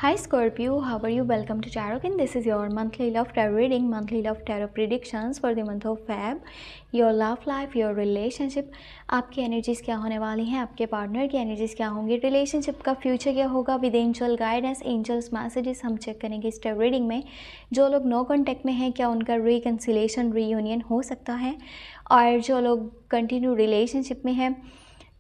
Hi Scorpio, how are you? Welcome to Tarot. This is your monthly love tarot reading, monthly love tarot predictions for the month of Feb. Your love life, your relationship, आपकी energies क्या होने वाली हैं, आपके partner की energies क्या होंगी, relationship का फ्यूचर क्या होगा with angel guidance, angels messages हम चेक करेंगे इस tarot रीडिंग में। जो लोग नो कॉन्टैक्ट में हैं, क्या उनका रिकन्सिलेशन रीयूनियन हो सकता है, और जो लोग कंटिन्यू रिलेशनशिप में हैं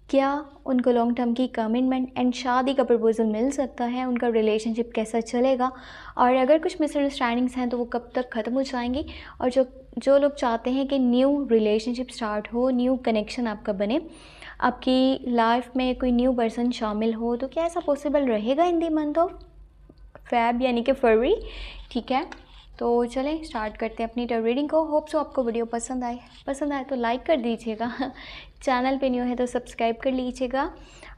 क्या उनको लॉन्ग टर्म की कमिटमेंट एंड शादी का प्रपोजल मिल सकता है, उनका रिलेशनशिप कैसा चलेगा, और अगर कुछ मिसअंडरस्टैंडिंग्स हैं तो वो कब तक ख़त्म हो जाएंगी, और जो लोग चाहते हैं कि न्यू रिलेशनशिप स्टार्ट हो, न्यू कनेक्शन आपका बने, आपकी लाइफ में कोई न्यू पर्सन शामिल हो, तो क्या ऐसा पॉसिबल रहेगा इन दी मंथ ऑफ फैब यानी कि फरवरी। ठीक है, तो चलें स्टार्ट करते हैं अपनी tarot रीडिंग को। होप सो आपको वीडियो पसंद आए तो लाइक कर दीजिएगा चैनल पे न्यू है तो सब्सक्राइब कर लीजिएगा,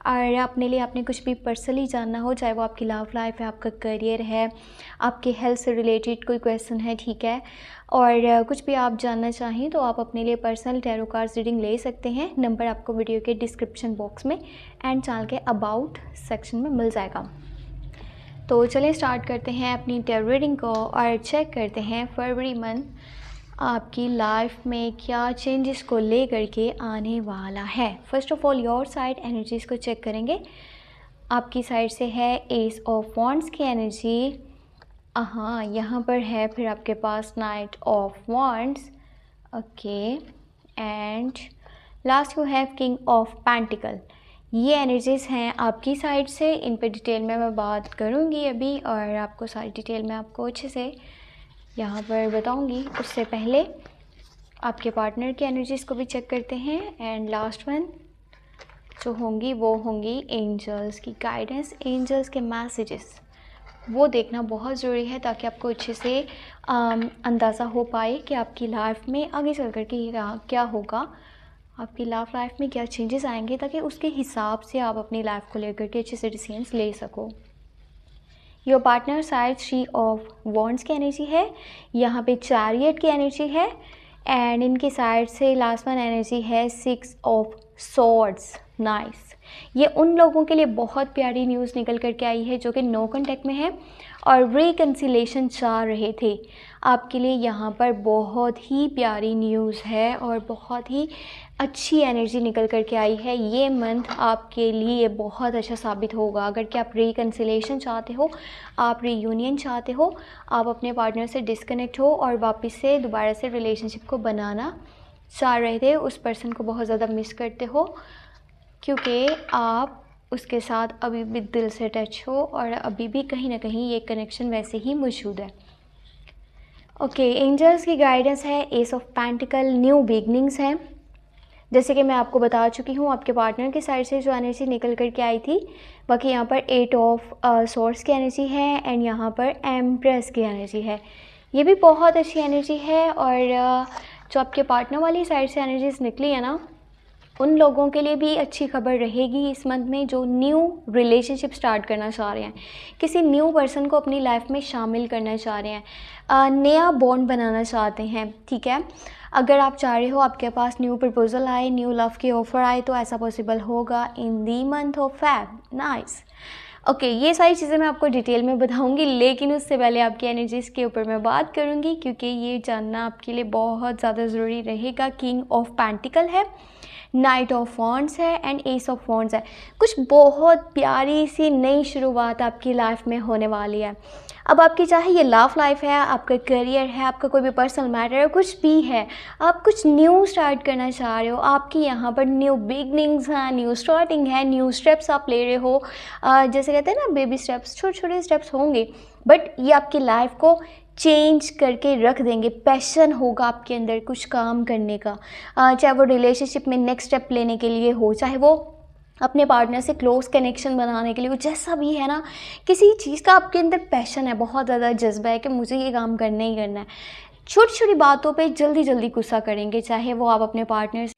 और अपने लिए आपने कुछ भी पर्सनली जानना हो, चाहे वो आपकी लव लाइफ है, आपका करियर है, आपके हेल्थ से रिलेटेड कोई क्वेश्चन है, ठीक है, और कुछ भी आप जानना चाहें तो आप अपने लिए पर्सनल टैरो कार्ड्स रीडिंग ले सकते हैं। नंबर आपको वीडियो के डिस्क्रिप्शन बॉक्स में एंड चैनल के अबाउट सेक्शन में मिल जाएगा। तो चलिए स्टार्ट करते हैं अपनी टैरो रीडिंग को और चेक करते हैं फरवरी मंथ आपकी लाइफ में क्या चेंजेस को लेकर के आने वाला है। First of all your side energies को चेक करेंगे। आपकी साइड से है एस ऑफ वॉन्ड्स की एनर्जी, हाँ यहाँ पर है फिर आपके पास knight of wands, okay, and last you have king of pentacle. ये एनर्जीज़ हैं आपकी साइड से, इन पर डिटेल में मैं बात करूँगी अभी, और आपको सारी डिटेल में आपको अच्छे से यहाँ पर बताऊँगी। उससे पहले आपके पार्टनर की एनर्जीज़ को भी चेक करते हैं, एंड लास्ट वन जो होंगी वो होंगी एंजल्स की गाइडेंस, एंजल्स के मैसेजेस, वो देखना बहुत ज़रूरी है ताकि आपको अच्छे से अंदाज़ा हो पाए कि आपकी लाइफ में आगे चल कर के क्या होगा, आपकी लव लाइफ में क्या चेंजेस आएंगे, ताकि उसके हिसाब से आप अपनी लाइफ को लेकर के अच्छे से डिसीजंस ले सको। Your partner side 3 of wands की एनर्जी है, यहाँ पे चैरियट की एनर्जी है, एंड इनकी साइड से लास्ट वन एनर्जी है 6 ऑफ सॉर्ड्स। नाइस, ये उन लोगों के लिए बहुत प्यारी न्यूज़ निकल करके आई है जो कि नो कॉन्टैक्ट में है और रिकन्सिलेशन चाह रहे थे। आपके लिए यहाँ पर बहुत ही प्यारी न्यूज़ है और बहुत ही अच्छी एनर्जी निकल करके आई है। ये मंथ आपके लिए बहुत अच्छा साबित होगा। अगर कि आप रिकन्सिलेशन चाहते हो, आप रीयूनियन चाहते हो, आप अपने पार्टनर से डिस्कनेक्ट हो और वापस से दोबारा से रिलेशनशिप को बनाना चाह रहे थे, उस पर्सन को बहुत ज़्यादा मिस करते हो क्योंकि आप उसके साथ अभी भी दिल से टच हो और अभी भी कहीं ना कहीं ये कनेक्शन वैसे ही मौजूद है। ओके, एंजल्स की गाइडेंस है ace of pentacle, new beginnings है। जैसे कि मैं आपको बता चुकी हूँ, आपके पार्टनर की साइड से जो एनर्जी निकल कर के आई थी, बाकी यहाँ पर 8 ऑफ सोर्स की एनर्जी है, एंड यहाँ पर एम्प्रेस की एनर्जी है। ये भी बहुत अच्छी एनर्जी है, और जो आपके पार्टनर वाली साइड से एनर्जीज निकली है ना, उन लोगों के लिए भी अच्छी खबर रहेगी इस मंथ में जो न्यू रिलेशनशिप स्टार्ट करना चाह रहे हैं, किसी न्यू पर्सन को अपनी लाइफ में शामिल करना चाह रहे हैं, नया बॉन्ड बनाना चाहते हैं। ठीक है, अगर आप चाह रहे हो आपके पास न्यू प्रपोजल आए, न्यू लव की ऑफ़र आए, तो ऐसा पॉसिबल होगा in the month of Feb. Nice, okay, ये सारी चीज़ें मैं आपको डिटेल में बताऊंगी, लेकिन उससे पहले आपकी एनर्जीज़ के ऊपर मैं बात करूंगी क्योंकि ये जानना आपके लिए बहुत ज़्यादा ज़रूरी रहेगा। किंग ऑफ पेंटिकल है, नाइट ऑफ वॉन्ड्स है, एंड एस ऑफ वॉन्ड्स है। कुछ बहुत प्यारी सी नई शुरुआत आपकी लाइफ में होने वाली है। अब आपकी चाहे ये लव लाइफ है, आपका करियर है, आपका कोई भी पर्सनल मैटर है, कुछ भी है, आप कुछ न्यू स्टार्ट करना चाह रहे हो, आपकी यहाँ पर न्यू बिगनिंग्स हैं, न्यू स्टार्टिंग है, न्यू स्टेप्स आप ले रहे हो। जैसे कहते हैं ना, बेबी स्टेप्स, छोटे छोटे स्टेप्स होंगे, बट ये आपकी लाइफ को चेंज करके रख देंगे। पैशन होगा आपके अंदर कुछ काम करने का, चाहे वो रिलेशनशिप में नेक्स्ट स्टेप लेने के लिए हो, चाहे वो अपने पार्टनर से क्लोज कनेक्शन बनाने के लिए, वो जैसा भी है ना, किसी चीज़ का आपके अंदर पैशन है, बहुत ज़्यादा जज्बा है कि मुझे ये काम करना ही करना है। छोटी छोटी बातों पे जल्दी जल्दी गुस्सा करेंगे, चाहे वो आप अपने पार्टनर से,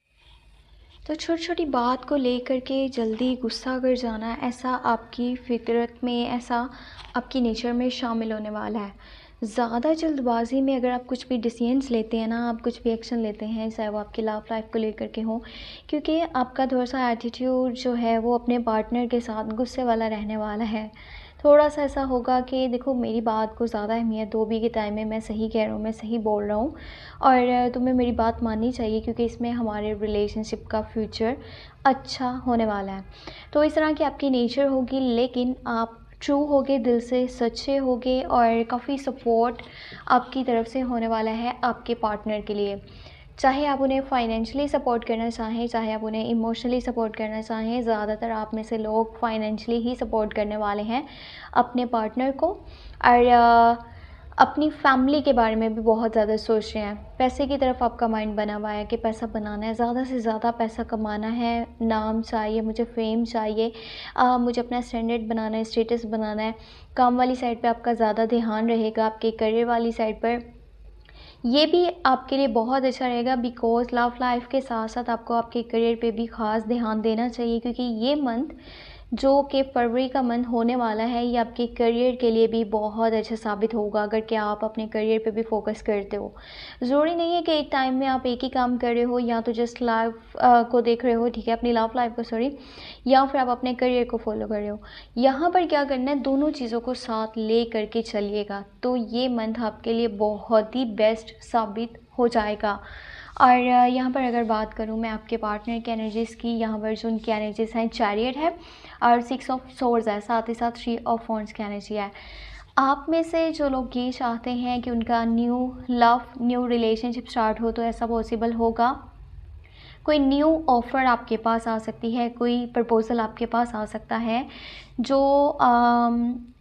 तो छोटी छोटी बात को लेकर के जल्दी गुस्सा कर जाना, ऐसा आपकी फितरत में, ऐसा आपकी नेचर में शामिल होने वाला है। ज़्यादा जल्दबाजी में अगर आप कुछ भी डिसीजंस लेते हैं ना, आप कुछ भी एक्शन लेते हैं, चाहे वो आपकी लव लाइफ को लेकर के हो, क्योंकि आपका थोड़ा सा एटीट्यूड जो है वो अपने पार्टनर के साथ गुस्से वाला रहने वाला है, थोड़ा सा ऐसा होगा कि देखो मेरी बात को ज़्यादा अहमियत दो, भी के टाइम में मैं सही कह रहा हूँ, मैं सही बोल रहा हूँ और तुम्हें मेरी बात माननी चाहिए क्योंकि इसमें हमारे रिलेशनशिप का फ्यूचर अच्छा होने वाला है। तो इस तरह की आपकी नेचर होगी, लेकिन आप ट्रू होगे, दिल से सच्चे होगे और काफ़ी सपोर्ट आपकी तरफ से होने वाला है आपके पार्टनर के लिए। चाहे आप उन्हें फाइनेंशियली सपोर्ट करना चाहें, चाहे आप उन्हें इमोशनली सपोर्ट करना चाहें, ज़्यादातर आप में से लोग फाइनेंशियली ही सपोर्ट करने वाले हैं अपने पार्टनर को और अपनी फैमिली के बारे में भी बहुत ज़्यादा सोच रहे हैं। पैसे की तरफ आपका माइंड बना हुआ है कि पैसा बनाना है, ज़्यादा से ज़्यादा पैसा कमाना है, नाम चाहिए, मुझे फेम चाहिए, मुझे अपना स्टैंडर्ड बनाना है, स्टेटस बनाना है। काम वाली साइड पे आपका ज़्यादा ध्यान रहेगा, आपके करियर वाली साइड पर ये भी आपके लिए बहुत अच्छा रहेगा बिकॉज़ लव लाइफ के साथ साथ आपको आपके करियर पे भी ख़ास ध्यान देना चाहिए क्योंकि ये मंथ जो कि फरवरी का मंथ होने वाला है, ये आपके करियर के लिए भी बहुत अच्छा साबित होगा अगर कि आप अपने करियर पे भी फोकस करते हो। ज़रूरी नहीं है कि एक टाइम में आप एक ही काम कर रहे हो या तो जस्ट लाइफ को देख रहे हो, ठीक है, अपनी लव लाइफ को सॉरी, या फिर आप अपने करियर को फॉलो कर रहे हो। यहाँ पर क्या करना है, दोनों चीज़ों को साथ ले करके चलिएगा तो ये मंथ आपके लिए बहुत ही बेस्ट साबित हो जाएगा। और यहाँ पर अगर बात करूँ मैं आपके पार्टनर की एनर्जीज़ की, यहाँ पर जो उनकी एनर्जीज़ हैं, चैरियट है और 6 ऑफ सोर्ड्स है, साथ ही साथ 3 ऑफ वॉन्ड्स की एनर्जी है। आप में से जो लोग ये चाहते हैं कि उनका new love, new relationship start हो, तो ऐसा पॉसिबल होगा। कोई न्यू ऑफ़र आपके पास आ सकती है, कोई प्रपोज़ल आपके पास आ सकता है जो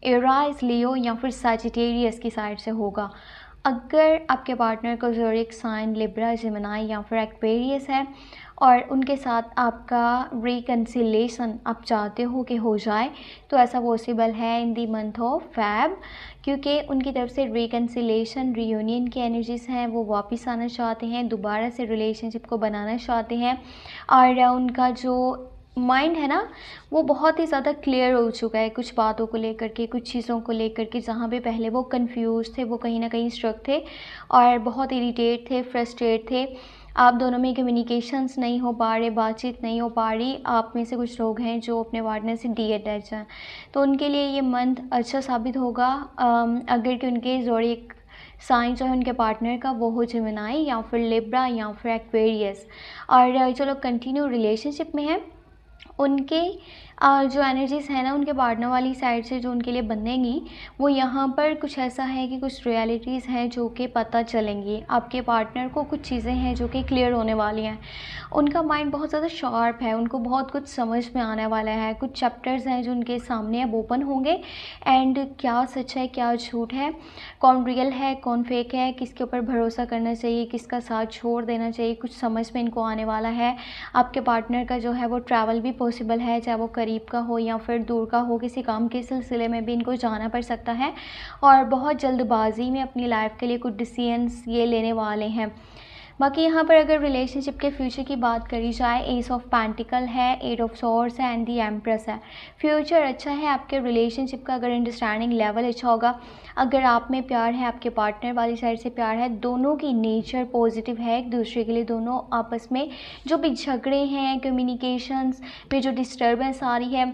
एराइज़, लियो या फिर सजिटेरियस की साइड से होगा। अगर आपके पार्टनर का ज़ोडिएक साइन लिब्रा, जेमिनी या फिर एक्वेरियस है और उनके साथ आपका रिकन्सिलेशन आप चाहते हो कि हो जाए, तो ऐसा पॉसिबल है इन दी मंथ ऑफ फेब क्योंकि उनकी तरफ से रिकन्सिलेशन, रियूनियन की एनर्जीज़ हैं, वो वापस आना चाहते हैं, दोबारा से रिलेशनशिप को बनाना चाहते हैं और उनका जो माइंड है ना, वो बहुत ही ज़्यादा क्लियर हो चुका है कुछ बातों को लेकर के, कुछ चीज़ों को लेकर के। जहाँ पे पहले वो कंफ्यूज थे, वो कहीं ना कहीं स्ट्रक थे और बहुत इरिटेट थे, फ्रस्ट्रेट थे। आप दोनों में कम्युनिकेशंस नहीं हो पा रहे, बातचीत नहीं हो पा रही। आप में से कुछ लोग हैं जो अपने पार्टनर से डी अटैच हैं, तो उनके लिए ये मंथ अच्छा साबित होगा अगर कि उनके ज़ोडिएक साइन जो है उनके पार्टनर का वो हो जेमिनी या फिर लिब्रा या फिर एक्वेरियस। और जो लोग कंटिन्यू रिलेशनशिप में हैं उनके जो एनर्जीज़ है ना, उनके पार्टनर वाली साइड से जो उनके लिए बनेंगी, वो यहाँ पर कुछ ऐसा है कि कुछ रियलिटीज़ हैं जो कि पता चलेंगी। आपके पार्टनर को कुछ चीज़ें हैं जो कि क्लियर होने वाली हैं। उनका माइंड बहुत ज़्यादा शार्प है, उनको बहुत कुछ समझ में आने वाला है। कुछ चैप्टर्स हैं जो उनके सामने अब ओपन होंगे एंड क्या सच है, क्या झूठ है, कौन रियल है, कौन फेक है, किसके ऊपर भरोसा करना चाहिए, किसका साथ छोड़ देना चाहिए, कुछ समझ में इनको आने वाला है। आपके पार्टनर का जो है वो ट्रैवल भी पॉसिबल है, चाहे वो करीब का हो या फिर दूर का हो, किसी काम के सिलसिले में भी इनको जाना पड़ सकता है और बहुत जल्दबाजी में अपनी लाइफ के लिए कुछ डिसीजंस ये लेने वाले हैं। बाकी यहाँ पर अगर रिलेशनशिप के फ्यूचर की बात करी जाए, एस ऑफ पेंटिकल है, 8 ऑफ सोर्ड्स है एंड दी एम्प्रेस है। फ्यूचर अच्छा है आपके रिलेशनशिप का अगर अंडरस्टैंडिंग लेवल अच्छा होगा, अगर आप में प्यार है, आपके पार्टनर वाली साइड से प्यार है, दोनों की नेचर पॉजिटिव है एक दूसरे के लिए, दोनों आपस में जो भी झगड़े हैं, कम्युनिकेशंस में जो डिस्टर्बेंस आ रही है,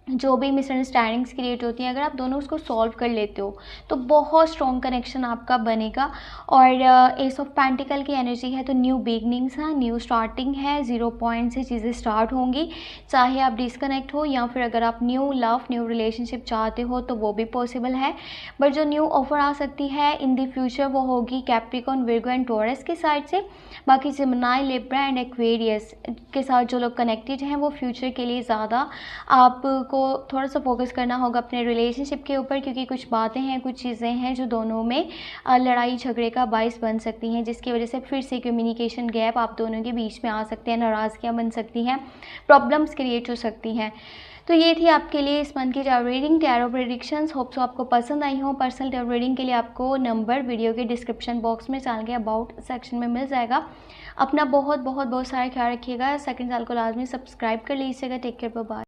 जो भी मिसअंडरस्टैंडिंग्स क्रिएट होती हैं, अगर आप दोनों उसको सॉल्व कर लेते हो तो बहुत स्ट्रॉन्ग कनेक्शन आपका बनेगा। और एस ऑफ पेंटिकल की एनर्जी है तो न्यू बिगनिंग्स है, न्यू स्टार्टिंग है, 0 पॉइंट से चीज़ें स्टार्ट होंगी, चाहे आप डिसकनेक्ट हो या फिर अगर आप न्यू लव, न्यू रिलेशनशिप चाहते हो तो वो भी पॉसिबल है। बट जो न्यू ऑफर आ सकती है इन द फ्यूचर वो होगी कैप्रिकॉर्न, विर्गो एंड टॉरस की साइड से। बाकी जेमिनी, लिब्रा एंड एक्वेरियस के साथ जो लोग कनेक्टेड हैं वो फ्यूचर के लिए ज़्यादा आपको थोड़ा सा फोकस करना होगा अपने रिलेशनशिप के ऊपर क्योंकि कुछ बातें हैं, कुछ चीज़ें हैं जो दोनों में लड़ाई झगड़े का बायस बन सकती हैं, जिसकी वजह से फिर से कम्युनिकेशन गैप आप दोनों के बीच में आ सकते हैं, नाराज़गियाँ बन सकती हैं, प्रॉब्लम्स क्रिएट हो सकती हैं। तो ये थी आपके लिए इस मंथ की tarot reading, tarot predictions. Hope so आपको पसंद आई हो। पर्सनल टैरो रीडिंग के लिए आपको नंबर वीडियो के डिस्क्रिप्शन बॉक्स में, चैनल के अबाउट सेक्शन में मिल जाएगा। अपना बहुत बहुत बहुत सारा ख्याल रखिएगा। सेकंड चैनल को लाजमी सब्सक्राइब कर लीजिएगा। Take care, bye bye.